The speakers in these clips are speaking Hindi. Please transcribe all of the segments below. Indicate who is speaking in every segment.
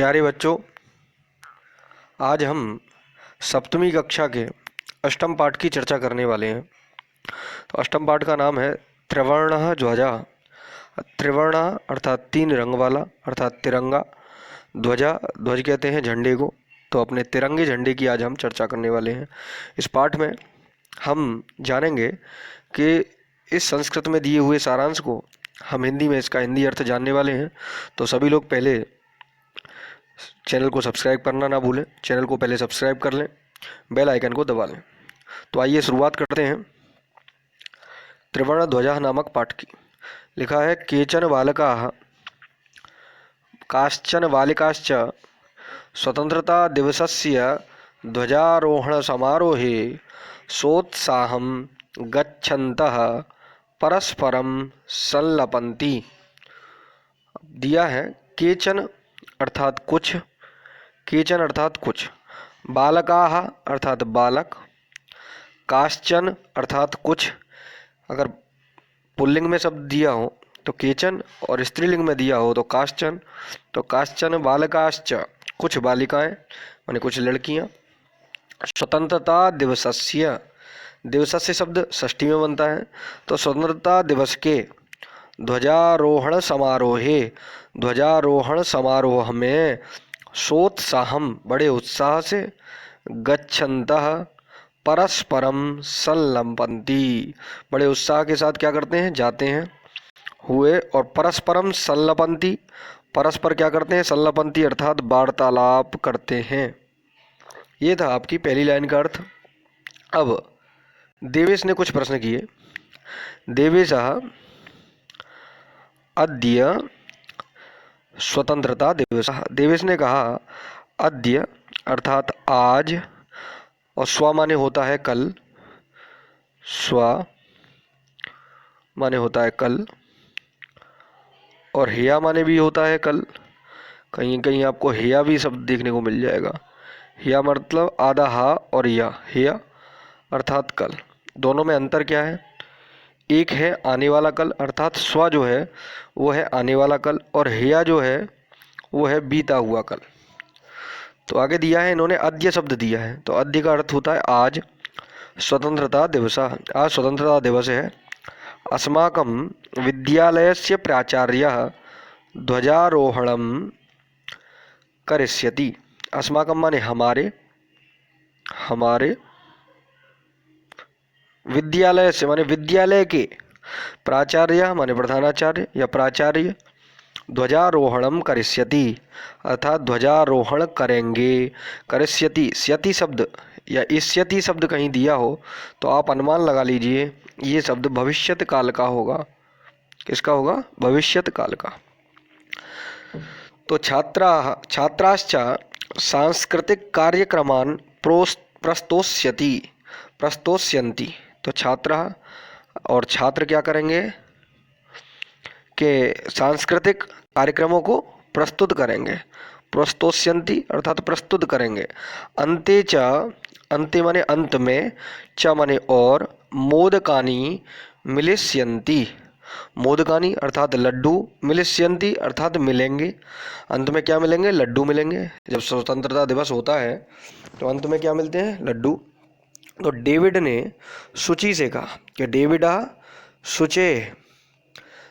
Speaker 1: प्यारे बच्चों, आज हम सप्तमी कक्षा के अष्टम पाठ की चर्चा करने वाले हैं। तो अष्टम पाठ का नाम है त्रिवर्णः ध्वजा। त्रिवर्ण अर्थात तीन रंग वाला, अर्थात तिरंगा। ध्वजा, ध्वज कहते हैं झंडे को। तो अपने तिरंगे झंडे की आज हम चर्चा करने वाले हैं। इस पाठ में हम जानेंगे कि इस संस्कृत में दिए हुए सारांश को हम हिंदी में इसका हिंदी अर्थ जानने वाले हैं। तो सभी लोग पहले चैनल को सब्सक्राइब करना ना भूलें। चैनल को पहले सब्सक्राइब कर लें, बेल आइकन को दबा लें। तो आइए शुरुआत करते हैं त्रिवर्ण ध्वजा नामक पाठ की। लिखा है केचन बालकाः काश्चन बालिकाश्च स्वतंत्रता दिवसस्य ध्वजारोहण समारोहे सोत्साहं गच्छन्तः परस्परं संलपन्ति। दिया है केचन अर्थात कुछ, केचन अर्थात कुछ, बालकाः अर्थात बालक, काश्चन अर्थात कुछ। अगर पुल्लिंग में शब्द दिया हो तो केचन और स्त्रीलिंग में दिया हो तो काश्चन। तो काश्चन बालकाश्च कुछ बालिकाएं माने कुछ लड़कियां। स्वतंत्रता दिवसस्य, दिवसस्य शब्द षष्ठी में बनता है। तो स्वतंत्रता दिवस के ध्वजारोहण समारोहे, ध्वजारोहण समारोह में सोत्साहम बड़े उत्साह से, गच्छन्तः परस्परम संलपन्ति बड़े उत्साह के साथ क्या करते हैं, जाते हैं, हुए। और परस्परम संलपन्ति, परस्पर क्या करते हैं, संलपन्ति अर्थात वार्तालाप करते हैं। ये था आपकी पहली लाइन का अर्थ। अब देवेश ने कुछ प्रश्न किए। देवेशः अद्य स्वतंत्रता दिवसः। देवेश ने कहा अद्य अर्थात आज, और स्व माने होता है कल, स्व माने होता है कल, और हेया माने भी होता है कल। कहीं कहीं आपको हेया भी शब्द देखने को मिल जाएगा। हेया मतलब आधा हा और या, हेया अर्थात कल। दोनों में अंतर क्या है, एक है आने वाला कल अर्थात स्व जो है वो है आने वाला कल, और हेया जो है वो है बीता हुआ कल। तो आगे दिया है इन्होंने अद्य शब्द दिया है। तो अद्य का अर्थ होता है आज। स्वतंत्रता दिवस, आज स्वतंत्रता दिवस है। अस्माकं विद्यालयस्य प्राचार्यः ध्वजारोहणं करिष्यति। अस्माकं माने हमारे, हमारे विद्यालय से माने विद्यालय के, प्राचार्य माने प्रधानाचार्य या प्राचार्य, ध्वजारोहणम करिष्यति अर्थात ध्वजारोहण करेंगे। करिष्यति, स्यति शब्द या इष्यति शब्द कहीं दिया हो तो आप अनुमान लगा लीजिए ये शब्द भविष्यत काल का होगा। किसका होगा, भविष्यत काल का। तो छात्राश्च सांस्कृतिक कार्यक्रमान् प्रस्तोष्यति, प्रस्तोष्यन्ति। तो छात्र और छात्र क्या करेंगे कि सांस्कृतिक कार्यक्रमों को प्रस्तुत करेंगे। प्रस्तोष्यन्ति अर्थात प्रस्तुत करेंगे। अन्ते च, अन्ते माने अंत में, च माने और, मोदकानि मिलिष्यन्ति, मोदकानि अर्थात लड्डू, मिलिष्यन्ति अर्थात मिलेंगे। अंत में क्या मिलेंगे, लड्डू मिलेंगे। जब स्वतंत्रता दिवस होता है तो अंत में क्या मिलते हैं, लड्डू। तो डेविड ने सुची से कहा कि डेविडा शुचे।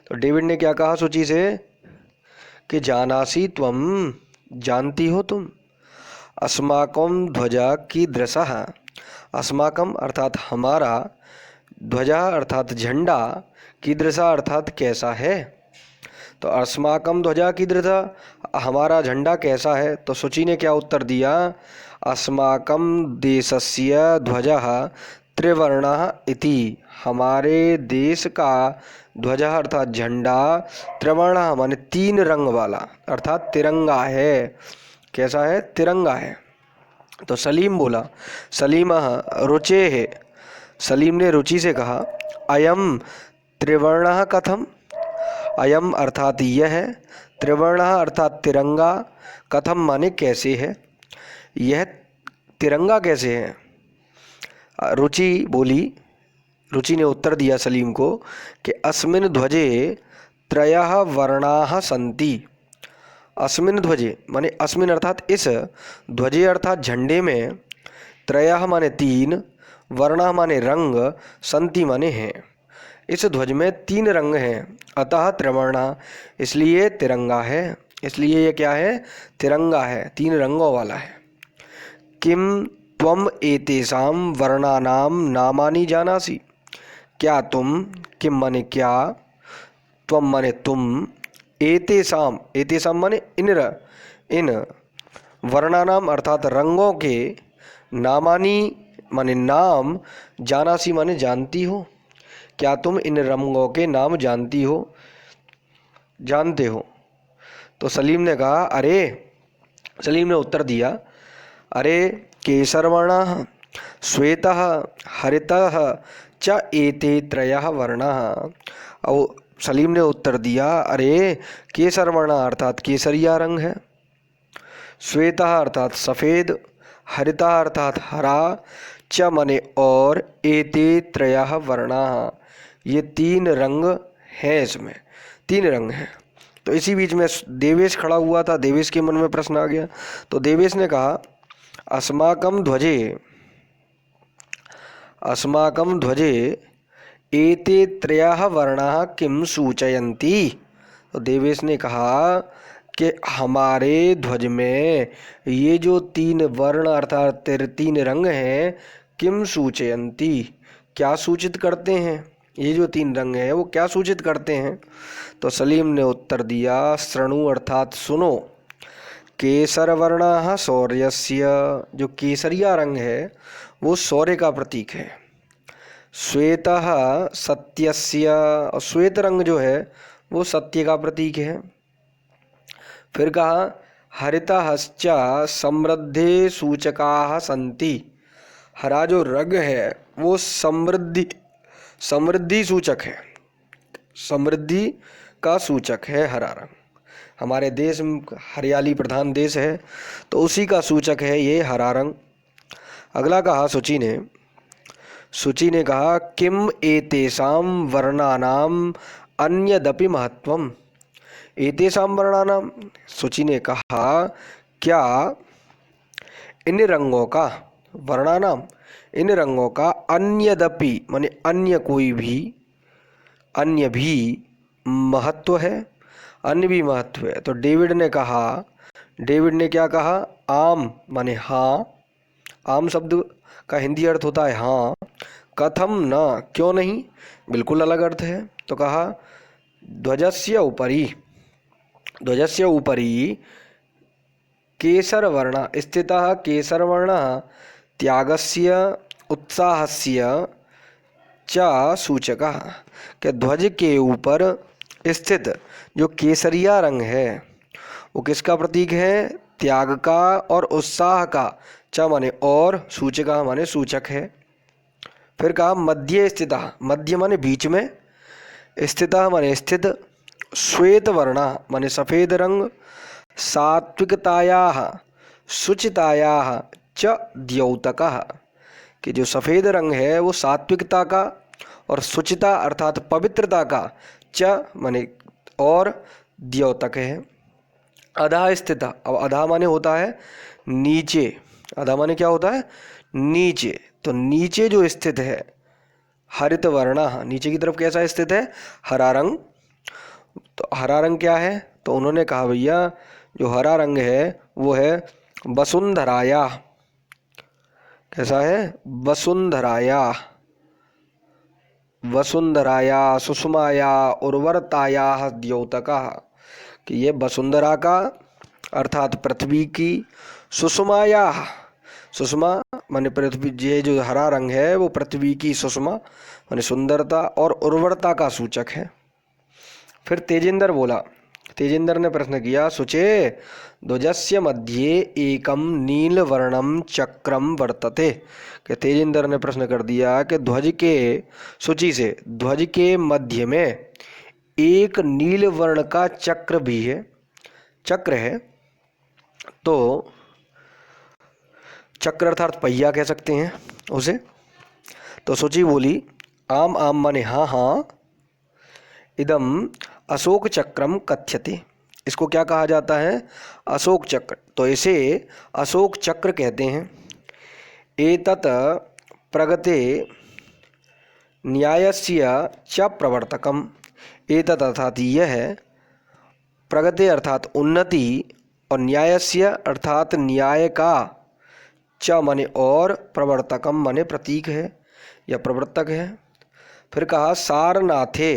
Speaker 1: तो डेविड ने क्या कहा सुची से कि जानासी त्वम, जानती हो तुम, अस्माकं ध्वजा कीदृशः, अस्माकं अर्थात हमारा, ध्वजा अर्थात झंडा, कीदृशा अर्थात कैसा है। तो अस्माकं ध्वजा कीदृशा, हमारा झंडा कैसा है। तो सुची ने क्या उत्तर दिया, अस्माकं देशस्य ध्वजः त्रिवर्णः इति, हमारे देश का ध्वजा अर्थात झंडा, त्रिवर्णः माने तीन रंग वाला अर्थात तिरंगा है। कैसा है, तिरंगा है। तो सलीम बोला, सलीमः रुचेः, सलीम ने रुचि से कहा अयम त्रिवर्णः कथम, अयम अर्थात यह है, त्रिवर्णः अर्थात तिरंगा, कथम माने कैसे है, यह तिरंगा कैसे है। रुचि बोली, रुचि ने उत्तर दिया सलीम को कि अस्मिन् ध्वजे त्रयः वर्णाः सन्ति, अस्मिन ध्वजे माने अस्मिन अर्थात इस, ध्वजे अर्थात झंडे में, त्रयः माने तीन, वर्णः माने रंग, संति माने हैं। इस ध्वज में तीन रंग हैं, अतः त्रिवर्णः, इसलिए तिरंगा है। इसलिए ये क्या है? तिरंगा है, तीन रंगों वाला है। किम त्वम एतेषां वर्णानां नामानि जानासि? क्या तुम, किम माने क्या, त्वम माने तुम, एतेषां, एतेषां माने इन वर्णानाम अर्थात रंगों के, नामानी माने नाम, जानासी माने जानती हो। क्या तुम इन रंगों के नाम जानती हो, जानते हो? तो सलीम ने कहा, अरे, सलीम ने उत्तर दिया, अरे केसरवर्णः श्वेतः हरितः च एते त्रयः वर्णाः। और सलीम ने उत्तर दिया, अरे केसरवर्ण अर्थात केसरिया रंग है, श्वेतः अर्थात सफ़ेद, हरितः अर्थात हरा, च मने और, एते त्रयः वर्णाः, ये तीन रंग हैं, इसमें तीन रंग हैं। तो इसी बीच में देवेश खड़ा हुआ था, देवेश के मन में प्रश्न आ गया। तो देवेश ने कहा, अस्माकं ध्वजे एते त्रयः वर्णाः किम सूचयन्ति? तो देवेश ने कहा कि हमारे ध्वज में ये जो तीन वर्ण अर्थात तीन रंग हैं, किम सूचयन्ति, क्या सूचित करते हैं? ये जो तीन रंग हैं वो क्या सूचित करते हैं? तो सलीम ने उत्तर दिया, शृणु अर्थात सुनो, केसरवर्णः शौर्यस्य, जो केसरिया रंग है वो शौर्य का प्रतीक है। श्वेतः सत्यस्य, और श्वेत रंग जो है वो सत्य का प्रतीक है। फिर कहा, हरितश्च समृद्धि सूचकाः सन्ति, हरा जो रंग है वो समृद्धि सूचक है, समृद्धि का सूचक है हरा रंग। हमारे देश में हरियाली प्रधान देश है, तो उसी का सूचक है ये हरा रंग। अगला कहा सूची ने कहा, किम एतेषां वर्णानाम अन्यदपि महत्वम? एतेषां वर्णानाम, सूची ने कहा, क्या इन रंगों का, वर्णानाम इन रंगों का, अन्यदपि माने अन्य कोई भी, अन्य भी महत्व है, अन्य भी महत्व है। तो डेविड ने क्या कहा? आम माने हाँ, आम शब्द का हिंदी अर्थ होता है हाँ। कथम न, क्यों नहीं, बिल्कुल अलग अर्थ है। तो कहा, ध्वजस्य उपरि केसरवर्ण स्थितः केसरवर्णः त्यागस्य उत्साहस्य च सूचकः, कि ध्वज के ऊपर स्थित जो केसरिया रंग है वो किसका प्रतीक है? त्याग का और उत्साह का, च माने और, सूचकः माने सूचक है। फिर कहा, मध्य स्थितः, मध्य माने बीच में, स्थितः माने स्थित, श्वेत वर्ण माने सफ़ेद रंग, सात्विकतायाः शुचितायाः च द्योतकः, कि जो सफ़ेद रंग है वो सात्विकता का और शुचिता अर्थात पवित्रता का, च माने और, द्योतक है। अधः स्थित, अब अधः माने होता है नीचे, अधः माने क्या होता है? नीचे। तो नीचे जो स्थित है हरित वर्ण, नीचे की तरफ कैसा स्थित है? हरा रंग। तो हरा रंग क्या है? तो उन्होंने कहा, भैया जो हरा रंग है वो है वसुंधराया। कैसा है? वसुंधराया, वसुंधराया सुषमाया उर्वरताया द्योतका, कि ये वसुंधरा का अर्थात पृथ्वी की, सुषमाया, सुषमा माने पृथ्वी, ये जो हरा रंग है वो पृथ्वी की सुषमा माने सुंदरता और उर्वरता का सूचक है। फिर तेजेंद्र ने प्रश्न किया, शुचे ध्वजस्य मध्ये एकम नीलवर्णम चक्रम वर्तते, कि तेजेंद्र ने प्रश्न कर दिया कि ध्वज के, सूची से, ध्वज के मध्य में एक नील वर्ण का चक्र भी है, चक्र है। तो चक्र अर्थात पहिया कह सकते हैं उसे। तो सूची बोली, आम आम माने हाँ हाँ, इदम अशोक चक्रम कथ्यते, इसको क्या कहा जाता है? अशोक चक्र। तो इसे अशोक चक्र कहते हैं। एतत् प्रगते न्यायस्य च प्रवर्तकम। एतत् अर्थात यह, प्रगति अर्थात उन्नति, और न्यायस्य अर्थात न्याय का, च माने और, प्रवर्तकम माने प्रतीक है या प्रवर्तक है। फिर कहा सारनाथे।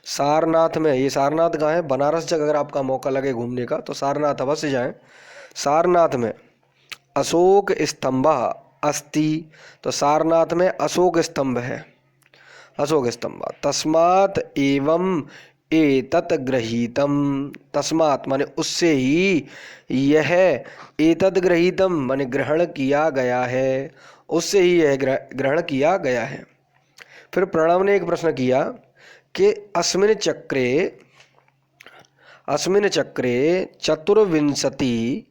Speaker 1: सारनाथ में, ये सारनाथ कहाँ है? बनारस जगह अगर आपका मौका लगे घूमने का तो सारनाथ अवश्य जाएं। सारनाथ में अशोक स्तंभ अस्ति। तो सारनाथ में अशोक स्तंभ है, अशोक स्तंभ। तस्मात् एवं एतत् गृहीतम। तस्मात् माने उससे ही, यह, एतत् गृहीतम माने ग्रहण किया गया है, उससे ही यह ग्रहण किया गया है। फिर प्रणव ने एक प्रश्न किया कि अस्मिन् चक्रे चतुर्विंशति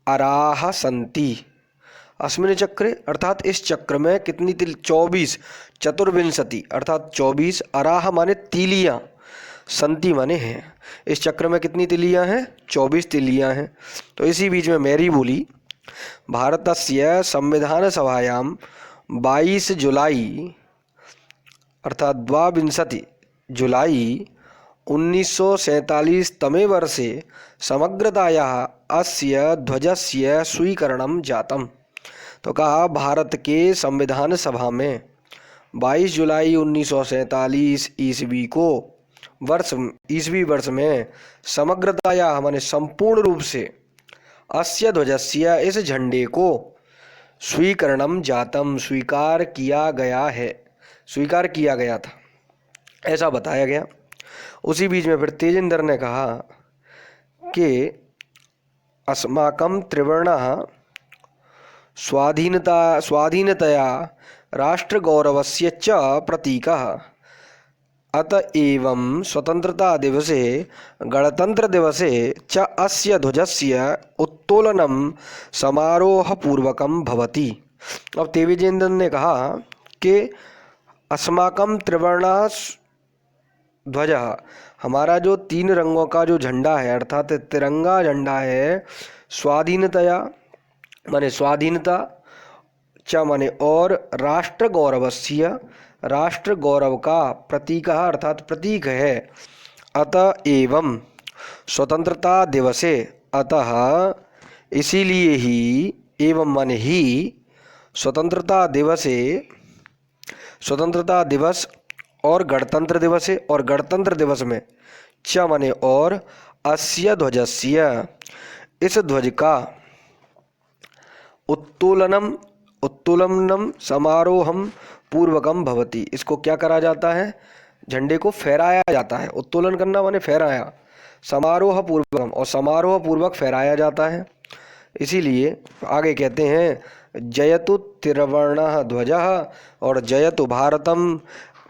Speaker 1: अराह सन्ति। अस्मिन् चक्रे अर्थात इस चक्र में कितनी 24, चतुर्विंशति अर्थात 24, अराह माने तीलियां, संति माने हैं। इस चक्र में कितनी तिलियां हैं? 24 तिलियां हैं। तो इसी बीच में मैरी बोली, भारतस्य संविधान सभायां 22 जुलाई अर्थात 22 जुलाई 1947 तमे वर्षे समग्रतायाः अस्य ध्वजस्य स्वीकरणं जातम्। तो कहा भारत के संविधान सभा में 22 जुलाई 1947 ईस्वी को ईस्वी वर्ष में समग्रताया माने संपूर्ण रूप से, अस्य ध्वजस्य इस झंडे को, स्वीकरणम जातम स्वीकार किया गया है, स्वीकार किया गया था, ऐसा बताया गया। उसी बीच में फिर तेजेंद्र ने कहा कि अस्माकं त्रिवर्णः स्वाधीनतया राष्ट्रगौरवस्य च प्रतीकः। अतएव स्वतंत्रता दिवसे गणतंत्र दिवसे च अस्य ध्वजस्य उत्तोलनं समारोहपूर्वकं भवति। अब तेजेंद्र ने कहा कि अस्माकं त्रिवर्णः ध्वजः, हमारा जो 3 रंगों का जो झंडा है अर्थात तिरंगा झंडा है, स्वाधीनतया माने स्वाधीनता, च माने और, राष्ट्र गौरवस्य राष्ट्र गौरव का, प्रतीक अर्थात प्रतीक है। अतएव स्वतंत्रता दिवसे, अतः इसीलिए ही, एवं माने ही, स्वतंत्रता दिवसे, स्वतंत्रता दिवस, और गणतंत्र दिवस है, और गणतंत्र दिवस में, च माने और, अस्य ध्वजस्य इस ध्वज का, उत्तोलनम समारोहम पूर्वकम भवति, इसको क्या करा जाता है? झंडे को फहराया जाता है। उत्तोलन करना माने फहराया, समारोह पूर्वकम, और समारोह पूर्वक फहराया जाता है। इसीलिए आगे कहते हैं जयतु त्रिवर्णः ध्वजः, और जयतु भारतम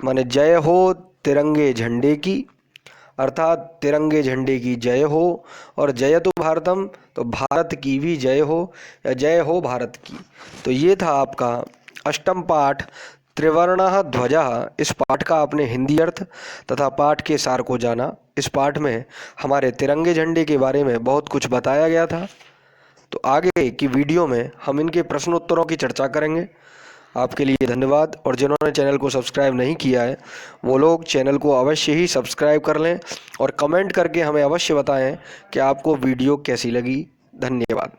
Speaker 1: माने जय हो तिरंगे झंडे की, अर्थात तिरंगे झंडे की जय हो, और जयतु भारतम तो भारत की भी जय हो, या जय हो भारत की। तो ये था आपका अष्टम पाठ त्रिवर्णः ध्वजः। इस पाठ का आपने हिंदी अर्थ तथा पाठ के सार को जाना। इस पाठ में हमारे तिरंगे झंडे के बारे में बहुत कुछ बताया गया था। तो आगे की वीडियो में हम इनके प्रश्नोत्तरों की चर्चा करेंगे। आपके लिए धन्यवाद, और जिन्होंने चैनल को सब्सक्राइब नहीं किया है वो लोग चैनल को अवश्य ही सब्सक्राइब कर लें, और कमेंट करके हमें अवश्य बताएं कि आपको वीडियो कैसी लगी। धन्यवाद।